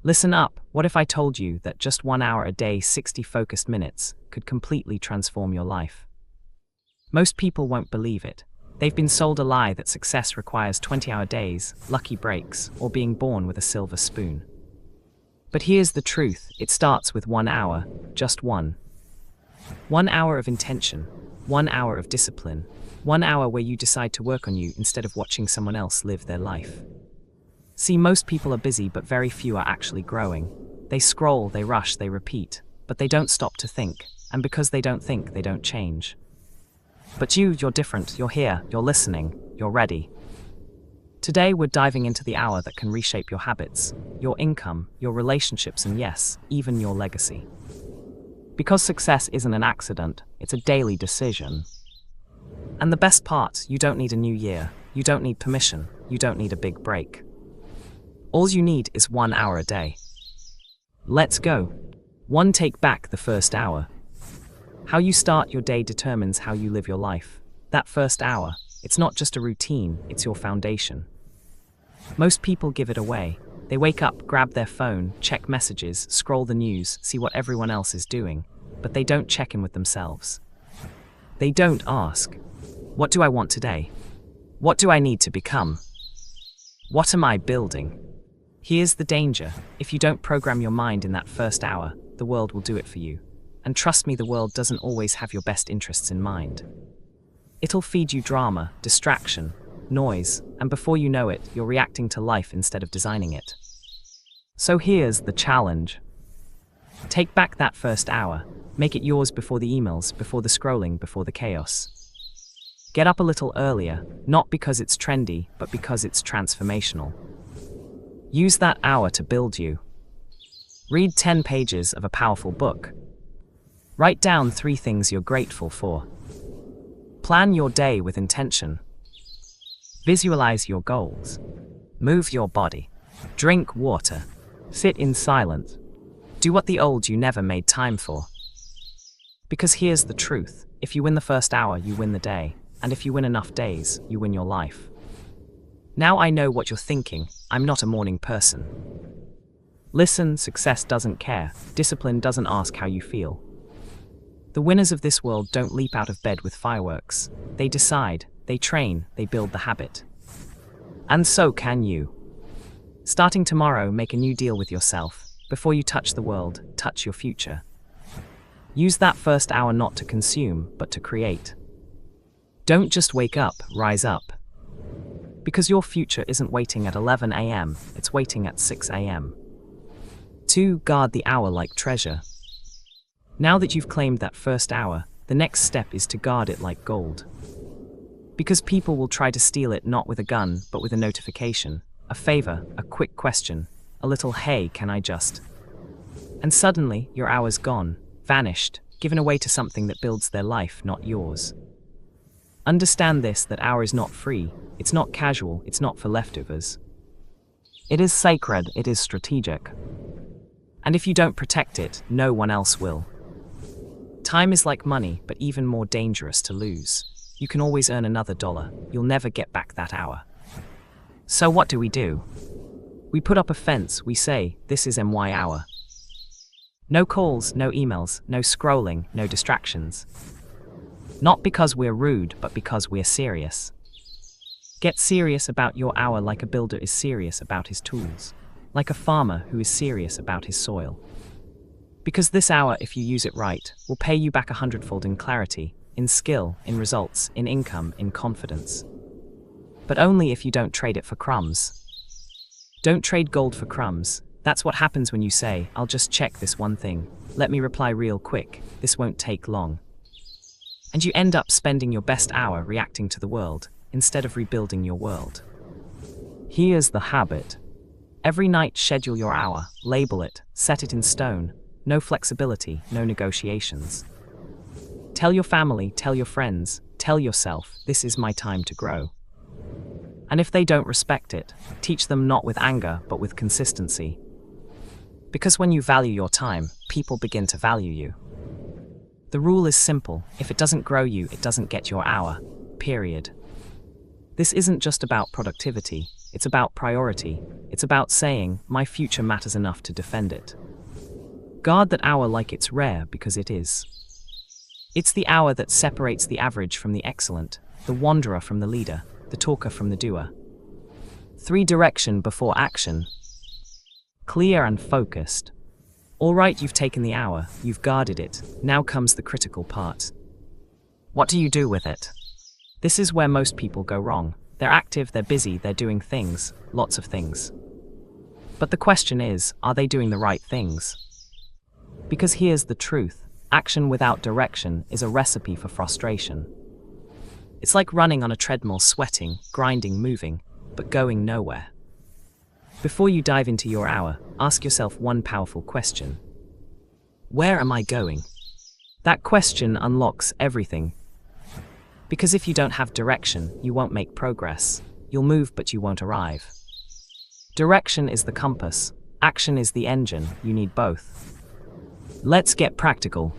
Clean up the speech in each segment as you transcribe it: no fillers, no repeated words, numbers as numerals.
Listen up, what if I told you that just 1 hour a day, 60 focused minutes, could completely transform your life? Most people won't believe it. They've been sold a lie that success requires 20-hour days, lucky breaks, or being born with a silver spoon. But here's the truth, it starts with 1 hour, just one. 1 hour of intention, 1 hour of discipline, 1 hour where you decide to work on you instead of watching someone else live their life. See, most people are busy, but very few are actually growing. They scroll, they rush, they repeat, but they don't stop to think, and because they don't think, they don't change. But you're different, you're here, you're listening, you're ready. Today we're diving into the hour that can reshape your habits, your income, your relationships, and yes, even your legacy. Because success isn't an accident, it's a daily decision. And the best part, you don't need a new year, you don't need permission, you don't need a big break. All you need is 1 hour a day. Let's go. 1. Take back the first hour. How you start your day determines how you live your life. That first hour, it's not just a routine, it's your foundation. Most people give it away. They wake up, grab their phone, check messages, scroll the news, see what everyone else is doing, but they don't check in with themselves. They don't ask, what do I want today? What do I need to become? What am I building? Here's the danger. If you don't program your mind in that first hour, the world will do it for you. And trust me, the world doesn't always have your best interests in mind. It'll feed you drama, distraction, noise, and before you know it, you're reacting to life instead of designing it. So here's the challenge. Take back that first hour. Make it yours before the emails, before the scrolling, before the chaos. Get up a little earlier, not because it's trendy, but because it's transformational. Use that hour to build you. Read 10 pages of a powerful book. Write down 3 things you're grateful for. Plan your day with intention. Visualize your goals. Move your body. Drink water. Sit in silence. Do what the old you never made time for. Because here's the truth. If you win the first hour, you win the day. And if you win enough days, you win your life. Now I know what you're thinking. I'm not a morning person. Listen, success doesn't care. Discipline doesn't ask how you feel. The winners of this world don't leap out of bed with fireworks. They decide, they train, they build the habit. And so can you. Starting tomorrow, make a new deal with yourself. Before you touch the world, touch your future. Use that first hour not to consume, but to create. Don't just wake up, rise up. Because your future isn't waiting at 11 a.m., it's waiting at 6 a.m. 2. Guard the hour like treasure. Now that you've claimed that first hour, the next step is to guard it like gold. Because people will try to steal it not with a gun, but with a notification, a favor, a quick question, a little "hey, can I just?" And suddenly, your hour's gone, vanished, given away to something that builds their life, not yours. Understand this, that hour is not free, it's not casual, it's not for leftovers. It is sacred, it is strategic. And if you don't protect it, no one else will. Time is like money, but even more dangerous to lose. You can always earn another dollar, you'll never get back that hour. So what do? We put up a fence, we say, this is MY hour. No calls, no emails, no scrolling, no distractions. Not because we're rude, but because we're serious. Get serious about your hour like a builder is serious about his tools, like a farmer who is serious about his soil. Because this hour, if you use it right, will pay you back 100-fold in clarity, in skill, in results, in income, in confidence. But only if you don't trade it for crumbs. Don't trade gold for crumbs. That's what happens when you say, I'll just check this one thing. Let me reply real quick. This won't take long. And you end up spending your best hour reacting to the world, instead of rebuilding your world. Here's the habit. Every night schedule your hour, label it, set it in stone. No flexibility, no negotiations. Tell your family, tell your friends, tell yourself, this is my time to grow. And if they don't respect it, teach them not with anger, but with consistency. Because when you value your time, people begin to value you. The rule is simple. If it doesn't grow you, it doesn't get your hour. Period. This isn't just about productivity. It's about priority. It's about saying, my future matters enough to defend it. Guard that hour like it's rare, because it is. It's the hour that separates the average from the excellent, the wanderer from the leader, the talker from the doer. 3 direction before action. Clear and focused. All right, you've taken the hour, you've guarded it. Now comes the critical part. What do you do with it? This is where most people go wrong. They're active, they're busy, they're doing things, lots of things. But the question is, are they doing the right things? Because here's the truth. Action without direction is a recipe for frustration. It's like running on a treadmill, sweating, grinding, moving, but going nowhere. Before you dive into your hour, ask yourself one powerful question. Where am I going? That question unlocks everything. Because if you don't have direction, you won't make progress. You'll move, but you won't arrive. Direction is the compass. Action is the engine. You need both. Let's get practical.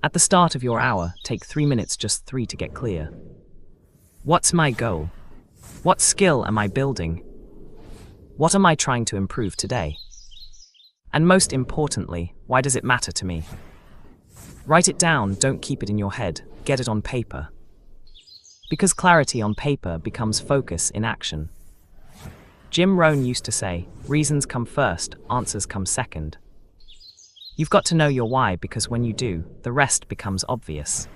At the start of your hour, take 3 minutes, just 3, to get clear. What's my goal? What skill am I building? What am I trying to improve today? And most importantly, why does it matter to me? Write it down, don't keep it in your head, get it on paper. Because clarity on paper becomes focus in action. Jim Rohn used to say, reasons come first, answers come second. You've got to know your why, because when you do, the rest becomes obvious.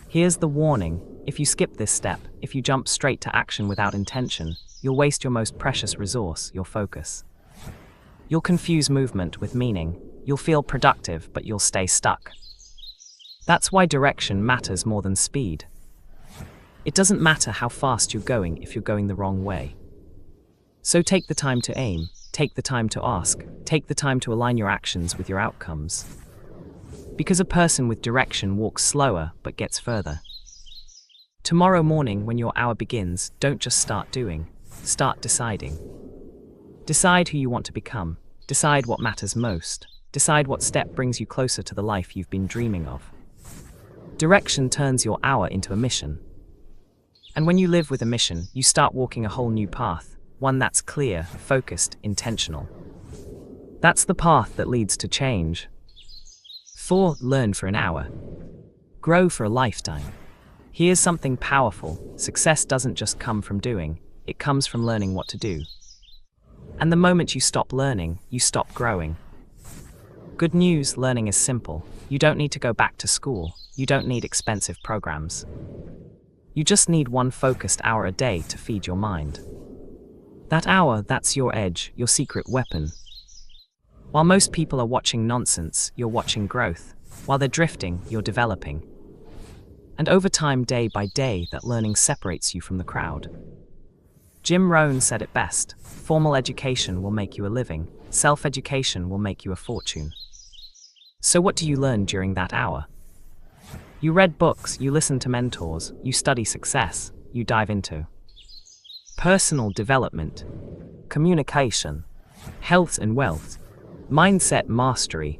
Here's the warning. If you skip this step, if you jump straight to action without intention, you'll waste your most precious resource, your focus. You'll confuse movement with meaning. You'll feel productive, but you'll stay stuck. That's why direction matters more than speed. It doesn't matter how fast you're going if you're going the wrong way. So take the time to aim, take the time to ask, take the time to align your actions with your outcomes. Because a person with direction walks slower but gets further. Tomorrow morning, when your hour begins, don't just start doing, start deciding. Decide who you want to become, decide what matters most, decide what step brings you closer to the life you've been dreaming of. Direction turns your hour into a mission. And when you live with a mission, you start walking a whole new path, one that's clear, focused, intentional. That's the path that leads to change. 4. Learn for an hour. Grow for a lifetime. Here's something powerful. Success doesn't just come from doing, it comes from learning what to do. And the moment you stop learning, you stop growing. Good news, learning is simple. You don't need to go back to school. You don't need expensive programs. You just need one focused hour a day to feed your mind. That hour, that's your edge, your secret weapon. While most people are watching nonsense, you're watching growth. While they're drifting, you're developing. And over time, day by day, that learning separates you from the crowd. Jim Rohn said it best. Formal education will make you a living. Self-education will make you a fortune. So what do you learn during that hour? You read books, you listen to mentors, you study success, you dive into personal development, communication, health and wealth, mindset mastery,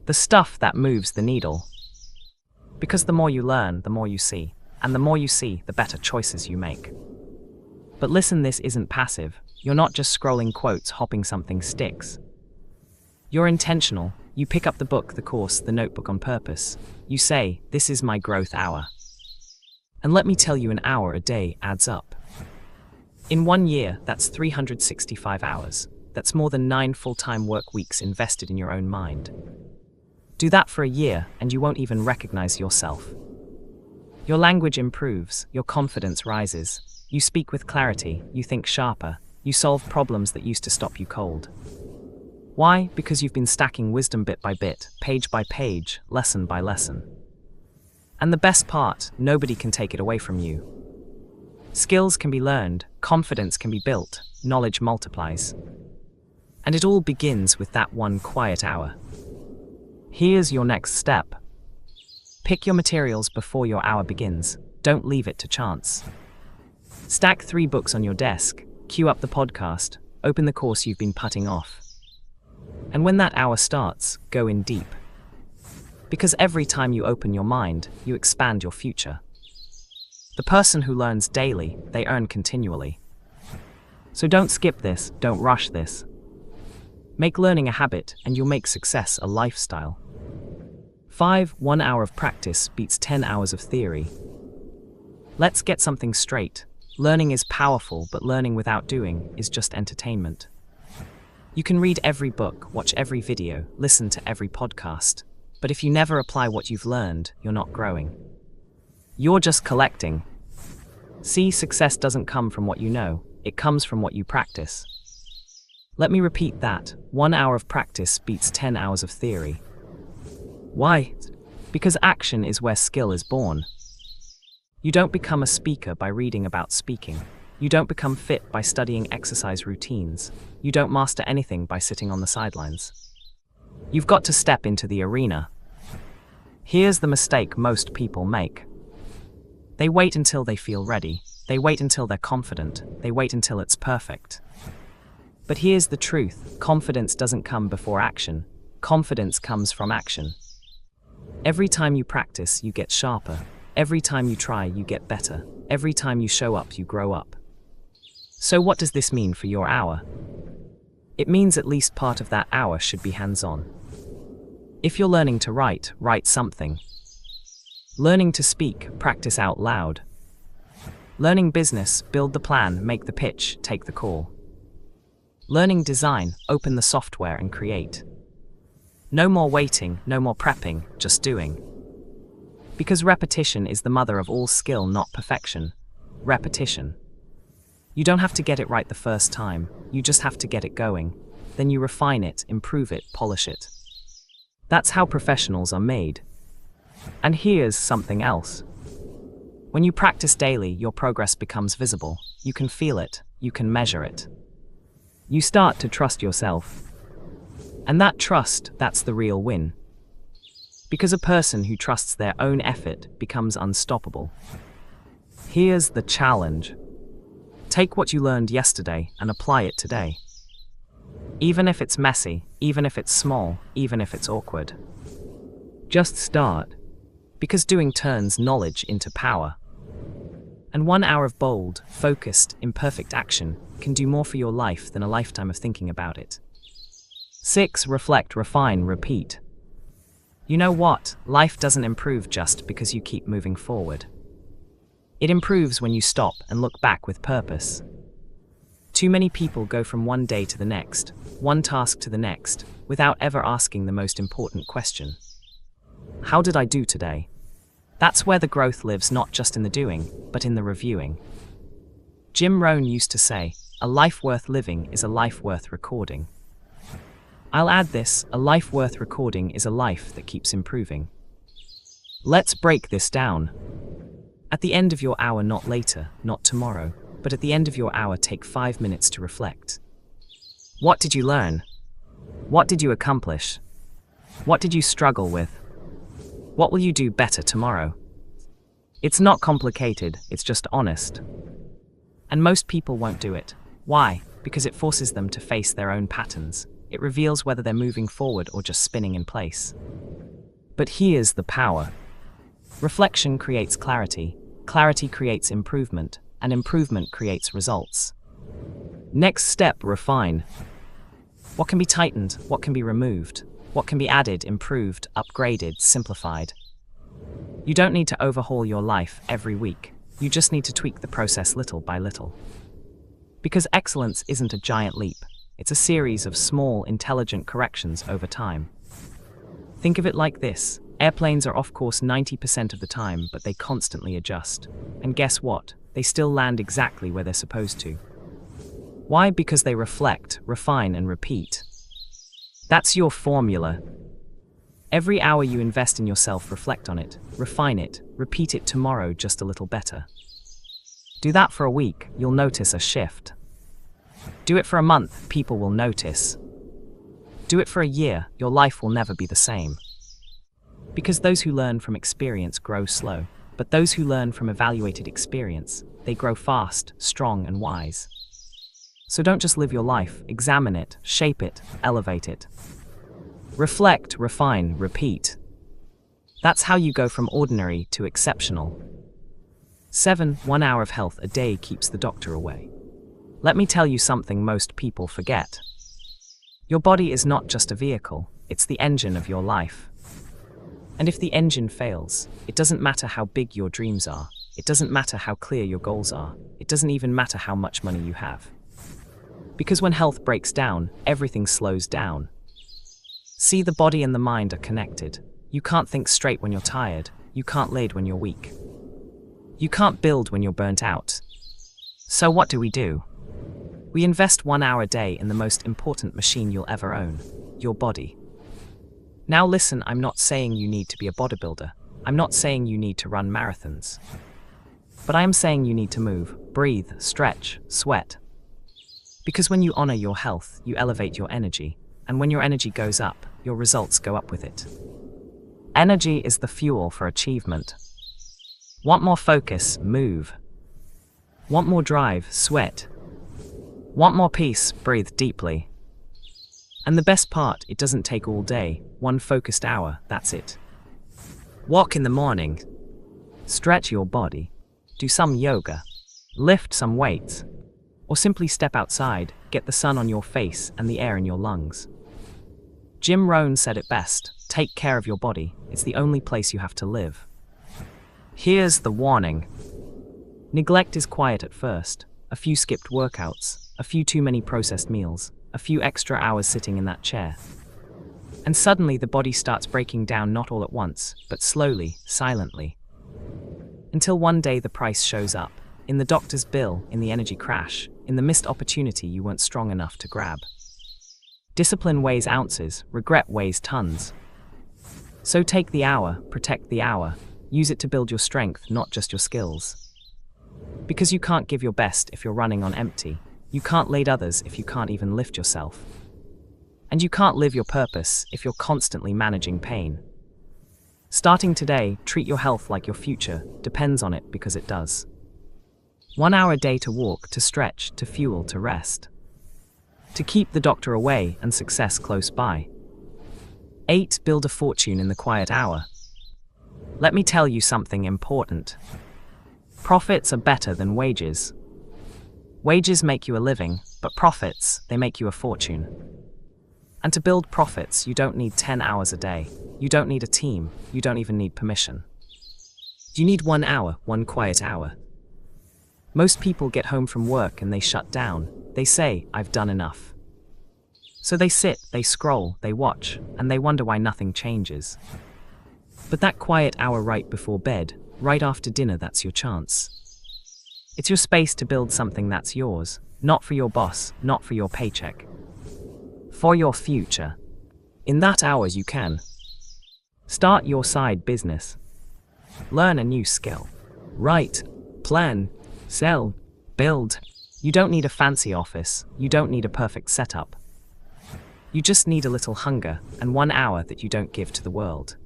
the stuff that moves the needle. Because the more you learn, the more you see, and the more you see, the better choices you make. But listen, this isn't passive. You're not just scrolling quotes, hoping something sticks. You're intentional. You pick up the book, the course, the notebook on purpose. You say, this is my growth hour. And let me tell you, an hour a day adds up. In 1 year, that's 365 hours. That's more than 9 full-time work weeks invested in your own mind. Do that for a year, and you won't even recognize yourself. Your language improves, your confidence rises. You speak with clarity, you think sharper, you solve problems that used to stop you cold. Why? Because you've been stacking wisdom bit by bit, page by page, lesson by lesson. And the best part, nobody can take it away from you. Skills can be learned, confidence can be built, knowledge multiplies. And it all begins with that one quiet hour. Here's your next step. Pick your materials before your hour begins. Don't leave it to chance. Stack 3 books on your desk, queue up the podcast, open the course you've been putting off. And when that hour starts, go in deep. Because every time you open your mind, you expand your future. The person who learns daily, they earn continually. So don't skip this, don't rush this. Make learning a habit and you'll make success a lifestyle. 5. 1 hour of practice beats 10 hours of theory. Let's get something straight. Learning is powerful, but learning without doing is just entertainment. You can read every book, watch every video, listen to every podcast, but if you never apply what you've learned, you're not growing. You're just collecting. See, success doesn't come from what you know, it comes from what you practice. Let me repeat that. 1 hour of practice beats 10 hours of theory. Why? Because action is where skill is born. You don't become a speaker by reading about speaking. You don't become fit by studying exercise routines. You don't master anything by sitting on the sidelines. You've got to step into the arena. Here's the mistake most people make. They wait until they feel ready. They wait until they're confident. They wait until it's perfect. But here's the truth. Confidence doesn't come before action. Confidence comes from action. Every time you practice, you get sharper. Every time you try, you get better. Every time you show up, you grow up. So what does this mean for your hour? It means at least part of that hour should be hands-on. If you're learning to write, write something. Learning to speak, practice out loud. Learning business, build the plan, make the pitch, take the call. Learning design, open the software and create. No more waiting, no more prepping, just doing. Because repetition is the mother of all skill, not perfection. Repetition. You don't have to get it right the first time, you just have to get it going. Then you refine it, improve it, polish it. That's how professionals are made. And here's something else. When you practice daily, your progress becomes visible. You can feel it, you can measure it. You start to trust yourself. And that trust, that's the real win. Because a person who trusts their own effort becomes unstoppable. Here's the challenge. Take what you learned yesterday and apply it today. Even if it's messy, even if it's small, even if it's awkward. Just start. Because doing turns knowledge into power. And 1 hour of bold, focused, imperfect action can do more for your life than a lifetime of thinking about it. 6. Reflect, refine, repeat. You know what? Life doesn't improve just because you keep moving forward. It improves when you stop and look back with purpose. Too many people go from one day to the next, one task to the next, without ever asking the most important question. How did I do today? That's where the growth lives, not just in the doing, but in the reviewing. Jim Rohn used to say, "A life worth living is a life worth recording." I'll add this, a life worth recording is a life that keeps improving. Let's break this down. At the end of your hour, not later, not tomorrow, but at the end of your hour, take 5 minutes to reflect. What did you learn? What did you accomplish? What did you struggle with? What will you do better tomorrow? It's not complicated, it's just honest. And most people won't do it. Why? Because it forces them to face their own patterns. It reveals whether they're moving forward or just spinning in place. But here's the power. Reflection creates clarity, clarity creates improvement, and improvement creates results. Next step, refine. What can be tightened? What can be removed? What can be added, improved, upgraded, simplified? You don't need to overhaul your life every week. You just need to tweak the process little by little. Because excellence isn't a giant leap. It's a series of small, intelligent corrections over time. Think of it like this. Airplanes are off course 90% of the time, but they constantly adjust. And guess what? They still land exactly where they're supposed to. Why? Because they reflect, refine, and repeat. That's your formula. Every hour you invest in yourself, reflect on it, refine it, repeat it tomorrow just a little better. Do that for a week, you'll notice a shift. Do it for a month, people will notice. Do it for a year, your life will never be the same. Because those who learn from experience grow slow, but those who learn from evaluated experience, they grow fast, strong, and wise. So don't just live your life, examine it, shape it, elevate it. Reflect, refine, repeat. That's how you go from ordinary to exceptional. 7. 1 hour of health a day keeps the doctor away. Let me tell you something most people forget. Your body is not just a vehicle, it's the engine of your life. And if the engine fails, it doesn't matter how big your dreams are, it doesn't matter how clear your goals are, it doesn't even matter how much money you have. Because when health breaks down, everything slows down. See, the body and the mind are connected. You can't think straight when you're tired, you can't lead when you're weak. You can't build when you're burnt out. So what do? We invest 1 hour a day in the most important machine you'll ever own, your body. Now listen, I'm not saying you need to be a bodybuilder. I'm not saying you need to run marathons. But I am saying you need to move, breathe, stretch, sweat. Because when you honor your health, you elevate your energy. And when your energy goes up, your results go up with it. Energy is the fuel for achievement. Want more focus? Move. Want more drive? Sweat. Want more peace? Breathe deeply. And the best part, it doesn't take all day, 1 focused hour, that's it. Walk in the morning. Stretch your body. Do some yoga. Lift some weights. Or simply step outside, get the sun on your face and the air in your lungs. Jim Rohn said it best, take care of your body, it's the only place you have to live. Here's the warning. Neglect is quiet at first. A few skipped workouts, a few too many processed meals, a few extra hours sitting in that chair. And suddenly the body starts breaking down, not all at once, but slowly, silently. Until one day the price shows up, in the doctor's bill, in the energy crash, in the missed opportunity you weren't strong enough to grab. Discipline weighs ounces, regret weighs tons. So take the hour, protect the hour, use it to build your strength, not just your skills. Because you can't give your best if you're running on empty. You can't lead others if you can't even lift yourself. And you can't live your purpose if you're constantly managing pain. Starting today, treat your health like your future depends on it, because it does. 1 hour a day to walk, to stretch, to fuel, to rest. To keep the doctor away and success close by. 8. Build a fortune in the quiet hour. Let me tell you something important. Profits are better than wages. Wages make you a living, but profits, they make you a fortune. And to build profits, you don't need 10 hours a day. You don't need a team. You don't even need permission. You need 1 hour, 1 quiet hour. Most people get home from work and they shut down. They say, I've done enough. So they sit, they scroll, they watch, and they wonder why nothing changes. But that quiet hour right before bed, right after dinner, that's your chance. It's your space to build something that's yours, not for your boss, not for your paycheck. For your future. In that hours you can start your side business. Learn a new skill. Write, plan, sell, build. You don't need a fancy office. You don't need a perfect setup. You just need a little hunger and 1 hour that you don't give to the world.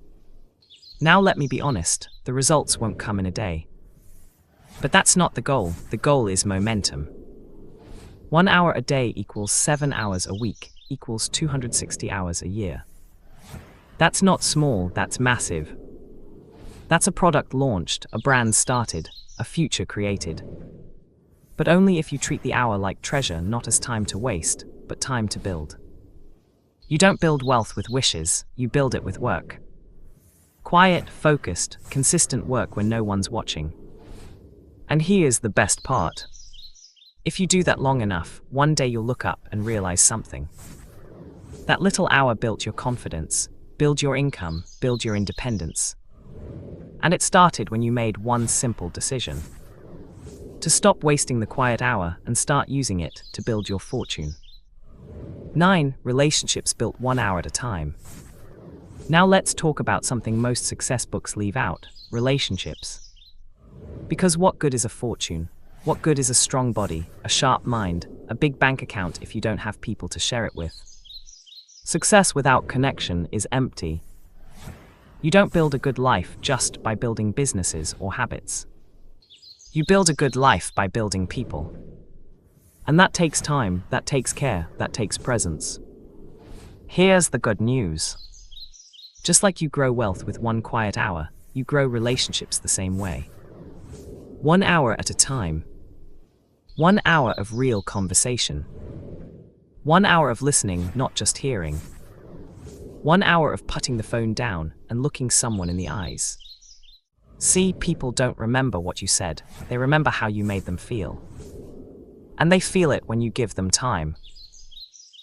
Now let me be honest, the results won't come in a day. But that's not the goal. The goal is momentum. 1 hour a day equals 7 hours a week, equals 260 hours a year. That's not small, that's massive. That's a product launched, a brand started, a future created. But only if you treat the hour like treasure, not as time to waste, but time to build. You don't build wealth with wishes, you build it with work. Quiet, focused, consistent work when no one's watching. And here's the best part. If you do that long enough, one day you'll look up and realize something. That little hour built your confidence, build your income, build your independence. And it started when you made one simple decision. To stop wasting the quiet hour and start using it to build your fortune. 9. Relationships built 1 hour at a time. Now let's talk about something most success books leave out, relationships. Because what good is a fortune? What good is a strong body, a sharp mind, a big bank account if you don't have people to share it with? Success without connection is empty. You don't build a good life just by building businesses or habits. You build a good life by building people. And that takes time, that takes care, that takes presence. Here's the good news. Just like you grow wealth with 1 quiet hour, you grow relationships the same way. 1 hour at a time. 1 hour of real conversation. 1 hour of listening, not just hearing. 1 hour of putting the phone down and looking someone in the eyes. See, people don't remember what you said, they remember how you made them feel. And they feel it when you give them time.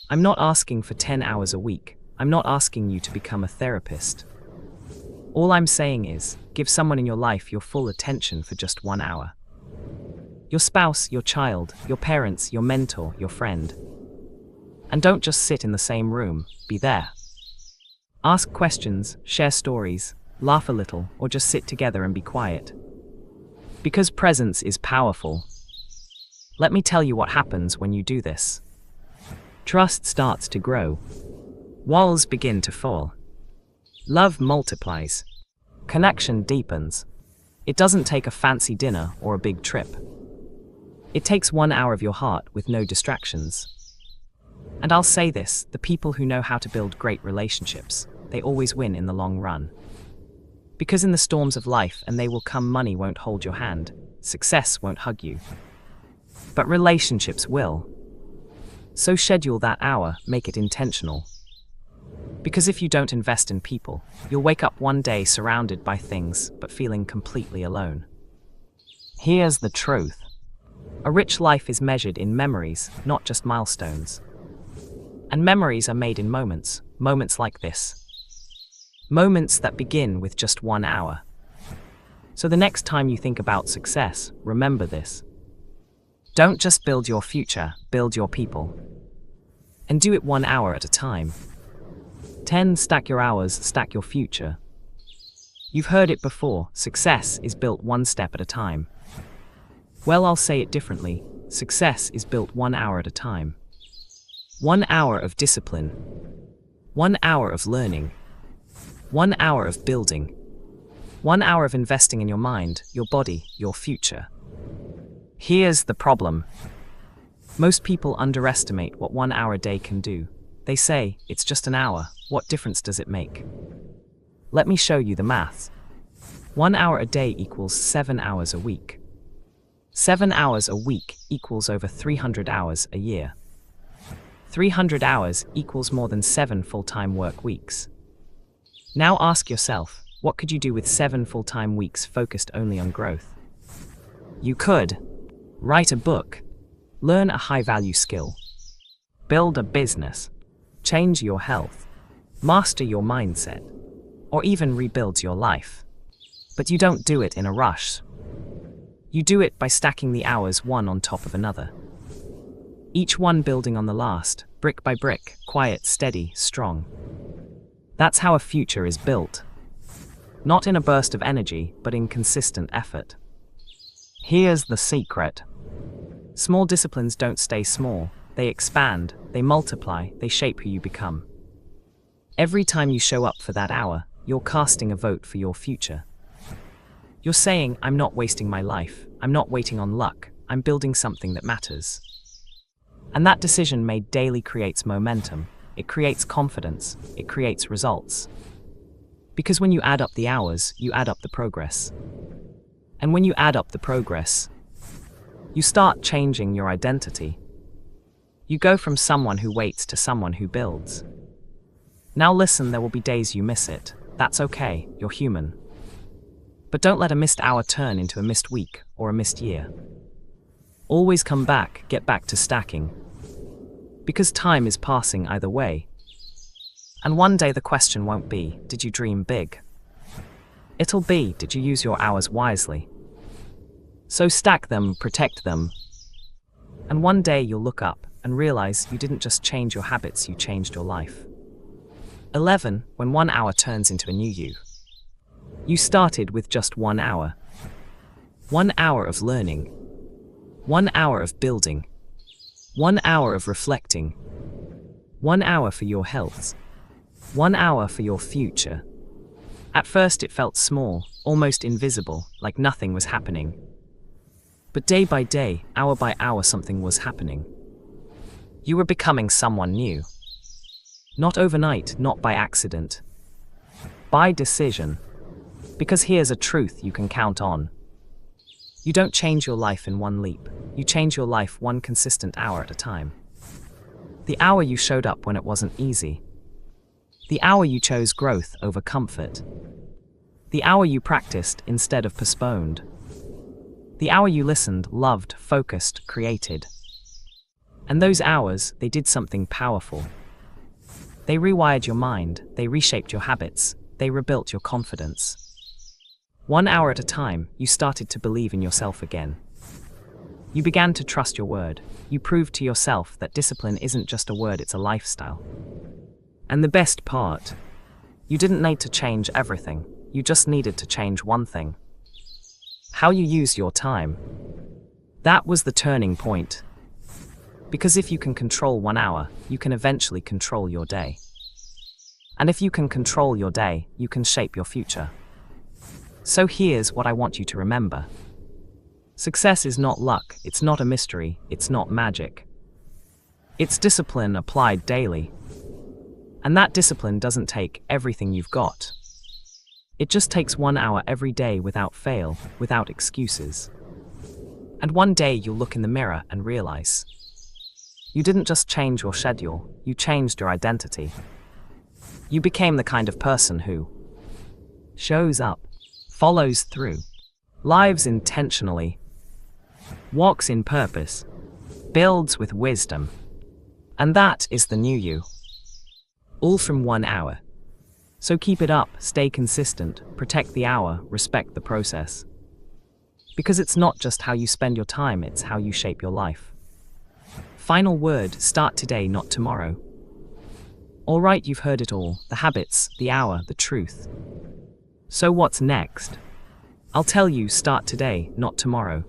I'm not asking for 10 hours a week. I'm not asking you to become a therapist. All I'm saying is, give someone in your life your full attention for just 1 hour. Your spouse, your child, your parents, your mentor, your friend. And don't just sit in the same room, be there. Ask questions, share stories, laugh a little, or just sit together and be quiet. Because presence is powerful. Let me tell you what happens when you do this. Trust starts to grow. Walls begin to fall. Love multiplies. Connection deepens. It doesn't take a fancy dinner or a big trip. It takes 1 hour of your heart with no distractions. And I'll say this, the people who know how to build great relationships, they always win in the long run. Because in the storms of life, and they will come, money won't hold your hand, success won't hug you. But relationships will. So schedule that hour, make it intentional. Because if you don't invest in people, you'll wake up one day surrounded by things, but feeling completely alone. Here's the truth. A rich life is measured in memories, not just milestones. And memories are made in moments, moments like this. Moments that begin with just 1 hour. So the next time you think about success, remember this. Don't just build your future, build your people. And do it 1 hour at a time. 10 stack your hours, stack your future. You've heard it before, success is built 1 step at a time. Well, I'll say it differently. Success is built 1 hour at a time. 1 hour of discipline. 1 hour of learning. 1 hour of building. 1 hour of investing in your mind, your body, your future. Here's the problem. Most people underestimate what 1 hour a day can do. They say, it's just an hour, what difference does it make? Let me show you the maths. 1 hour a day equals 7 hours a week. 7 hours a week equals over 300 hours a year. 300 hours equals more than 7 full-time work weeks. Now ask yourself, what could you do with 7 full-time weeks focused only on growth? You could write a book, learn a high-value skill, build a business, change your health, master your mindset, or even rebuild your life. But you don't do it in a rush. You do it by stacking the hours one on top of another. Each one building on the last, brick by brick, quiet, steady, strong. That's how a future is built. Not in a burst of energy, but in consistent effort. Here's the secret. Small disciplines don't stay small. They expand, they multiply, they shape who you become. Every time you show up for that hour, you're casting a vote for your future. You're saying, I'm not wasting my life, I'm not waiting on luck, I'm building something that matters. And that decision made daily creates momentum, it creates confidence, it creates results. Because when you add up the hours, you add up the progress. And when you add up the progress, you start changing your identity. You go from someone who waits to someone who builds. Now listen, there will be days you miss it. That's okay, you're human. But don't let a missed hour turn into a missed week or a missed year. Always come back, get back to stacking. Because time is passing either way. And one day the question won't be, did you dream big? It'll be, did you use your hours wisely? So stack them, protect them. And one day you'll look up and realize you didn't just change your habits, you changed your life. 11. When 1 hour turns into a new you. You started with just 1 hour. 1 hour of learning. 1 hour of building. 1 hour of reflecting. 1 hour for your health. 1 hour for your future. At first it felt small, almost invisible, like nothing was happening. But day by day, hour by hour, something was happening. You were becoming someone new. Not overnight, not by accident. By decision. Because here's a truth you can count on. You don't change your life in one leap. You change your life one consistent hour at a time. The hour you showed up when it wasn't easy. The hour you chose growth over comfort. The hour you practiced instead of postponed. The hour you listened, loved, focused, created. And those hours, they did something powerful. They rewired your mind, they reshaped your habits, they rebuilt your confidence. 1 hour at a time, you started to believe in yourself again. You began to trust your word. You proved to yourself that discipline isn't just a word, it's a lifestyle. And the best part, you didn't need to change everything. You just needed to change one thing. How you use your time. That was the turning point. Because if you can control 1 hour, you can eventually control your day. And if you can control your day, you can shape your future. So here's what I want you to remember. Success is not luck, it's not a mystery, it's not magic. It's discipline applied daily. And that discipline doesn't take everything you've got. It just takes 1 hour every day without fail, without excuses. And one day you'll look in the mirror and realize you didn't just change your schedule, you changed your identity. You became the kind of person who shows up, follows through, lives intentionally, walks in purpose, builds with wisdom. And that is the new you. All from 1 hour. So keep it up, stay consistent, protect the hour, respect the process. Because it's not just how you spend your time, it's how you shape your life. Final word, start today, not tomorrow. All right, you've heard it all, the habits, the hour, the truth. So what's next? I'll tell you, start today, not tomorrow.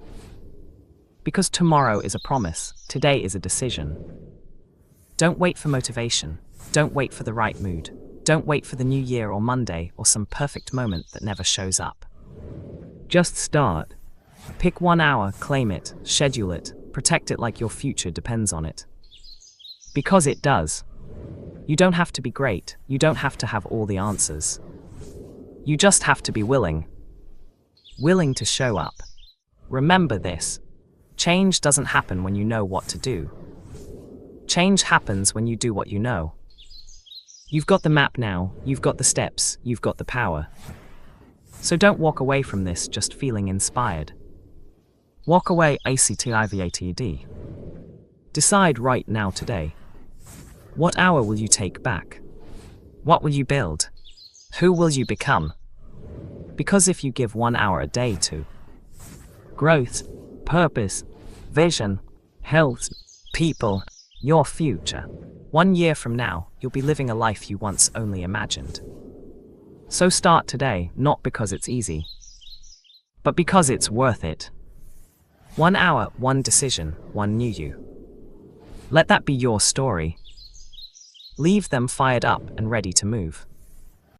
Because tomorrow is a promise, today is a decision. Don't wait for motivation. Don't wait for the right mood. Don't wait for the new year or Monday or some perfect moment that never shows up. Just start. Pick 1 hour, claim it, schedule it, protect it like your future depends on it. Because it does. You don't have to be great. You don't have to have all the answers. You just have to be willing. Willing to show up. Remember this. Change doesn't happen when you know what to do. Change happens when you do what you know. You've got the map now, you've got the steps, you've got the power. So don't walk away from this just feeling inspired. Walk away ACTIVATED. Decide right now today. What hour will you take back? What will you build? Who will you become? Because if you give 1 hour a day to growth, purpose, vision, health, people, your future, 1 year from now, you'll be living a life you once only imagined. So start today, not because it's easy, but because it's worth it. 1 hour, one decision, one new you. Let that be your story. Leave them fired up and ready to move.